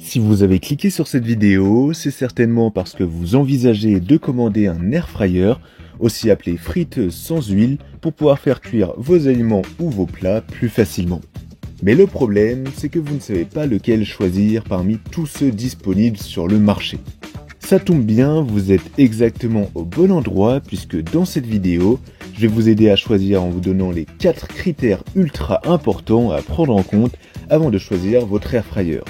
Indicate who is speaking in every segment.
Speaker 1: Si vous avez cliqué sur cette vidéo, c'est certainement parce que vous envisagez de commander un air fryer, aussi appelé friteuse sans huile, pour pouvoir faire cuire vos aliments ou vos plats plus facilement. Mais le problème, c'est que vous ne savez pas lequel choisir parmi tous ceux disponibles sur le marché. Ça tombe bien, vous êtes exactement au bon endroit puisque dans cette vidéo, je vais vous aider à choisir en vous donnant les 4 critères ultra importants à prendre en compte avant de choisir votre air fryer.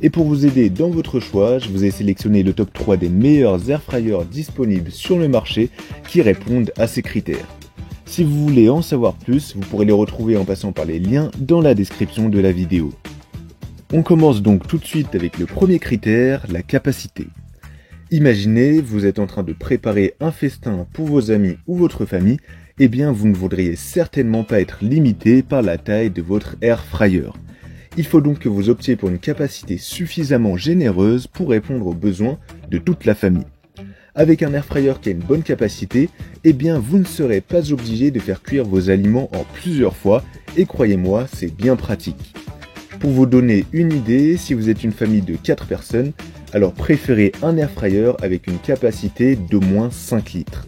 Speaker 1: Et pour vous aider dans votre choix, je vous ai sélectionné le top 3 des meilleurs air fryers disponibles sur le marché qui répondent à ces critères. Si vous voulez en savoir plus, vous pourrez les retrouver en passant par les liens dans la description de la vidéo. On commence donc tout de suite avec le premier critère, la capacité. Imaginez, vous êtes en train de préparer un festin pour vos amis ou votre famille, eh bien vous ne voudriez certainement pas être limité par la taille de votre air fryer. Il faut donc que vous optiez pour une capacité suffisamment généreuse pour répondre aux besoins de toute la famille. Avec un air fryer qui a une bonne capacité, eh bien vous ne serez pas obligé de faire cuire vos aliments en plusieurs fois et croyez-moi, c'est bien pratique. Pour vous donner une idée, si vous êtes une famille de 4 personnes, alors préférez un air fryer avec une capacité d'au moins 5 litres.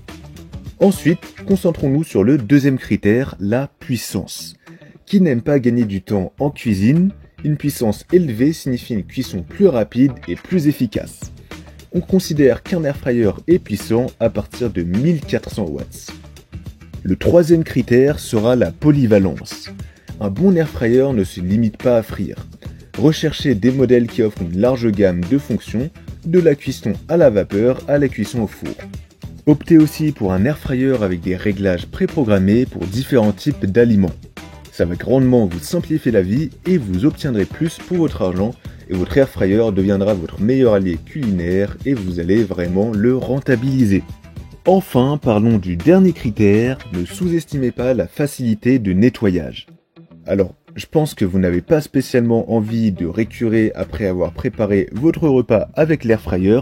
Speaker 1: Ensuite, concentrons-nous sur le deuxième critère, la puissance. Qui n'aime pas gagner du temps en cuisine? Une puissance élevée signifie une cuisson plus rapide et plus efficace. On considère qu'un air fryer est puissant à partir de 1400 watts. Le troisième critère sera la polyvalence. Un bon air fryer ne se limite pas à frire. Recherchez des modèles qui offrent une large gamme de fonctions, de la cuisson à la vapeur à la cuisson au four. Optez aussi pour un air fryer avec des réglages préprogrammés pour différents types d'aliments. Ça va grandement vous simplifier la vie et vous obtiendrez plus pour votre argent et votre air fryer deviendra votre meilleur allié culinaire et vous allez vraiment le rentabiliser. Enfin, parlons du dernier critère, ne sous-estimez pas la facilité de nettoyage. Alors, je pense que vous n'avez pas spécialement envie de récurer après avoir préparé votre repas avec l'air fryer,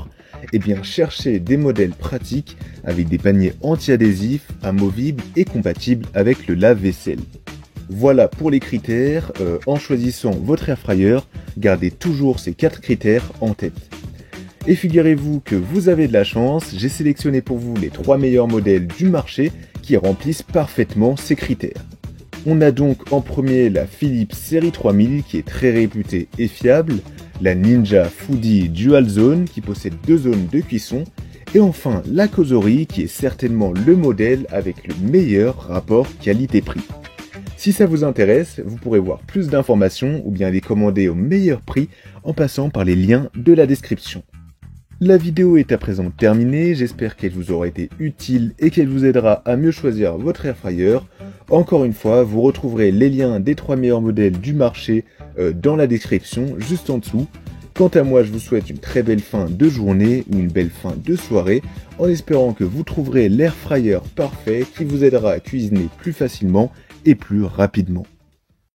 Speaker 1: eh bien cherchez des modèles pratiques avec des paniers anti-adhésifs, amovibles et compatibles avec le lave-vaisselle. Voilà pour les critères, en choisissant votre air fryer, gardez toujours ces 4 critères en tête. Et figurez-vous que vous avez de la chance, j'ai sélectionné pour vous les 3 meilleurs modèles du marché qui remplissent parfaitement ces critères. On a donc en premier la Philips Série 3000 qui est très réputée et fiable, la Ninja Foodi Dual Zone qui possède 2 zones de cuisson, et enfin la Cosori qui est certainement le modèle avec le meilleur rapport qualité-prix. Si ça vous intéresse, vous pourrez voir plus d'informations ou bien les commander au meilleur prix en passant par les liens de la description. La vidéo est à présent terminée, j'espère qu'elle vous aura été utile et qu'elle vous aidera à mieux choisir votre air fryer. Encore une fois, vous retrouverez les liens des 3 meilleurs modèles du marché dans la description, juste en dessous. Quant à moi, je vous souhaite une très belle fin de journée ou une belle fin de soirée, en espérant que vous trouverez l'air fryer parfait qui vous aidera à cuisiner plus facilement et plus rapidement.